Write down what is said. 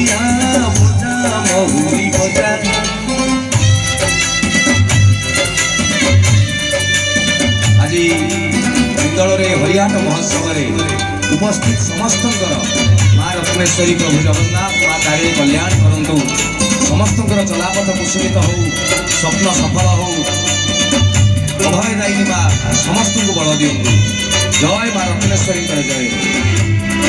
ବଜା ବଜା ମହୁରୀ ବଜା। ଆଜି ବିନ୍ଦଳରେ ହରିହାଟ ମହୋତ୍ସବରେ ଉପସ୍ଥିତ ସମସ୍ତଙ୍କର ମା ରତ୍ନେଶ୍ୱରୀ ପ୍ରଭୁ ଜଗନ୍ନାଥ ମା ତାରିଣୀ କଲ୍ୟାଣ କରନ୍ତୁ। ସମସ୍ତଙ୍କର ଚଲାପଥ କୁସୁମିତ ହଉ, ସ୍ୱପ୍ନ ସଫଳ ହଉ। ଅଭୟ ଦାୟିନୀ ମା ସମସ୍ତଙ୍କୁ ବଳ ଦିଅନ୍ତୁ। ଜୟ ମା ରତ୍ନେଶ୍ୱରୀଙ୍କର ଜୟ।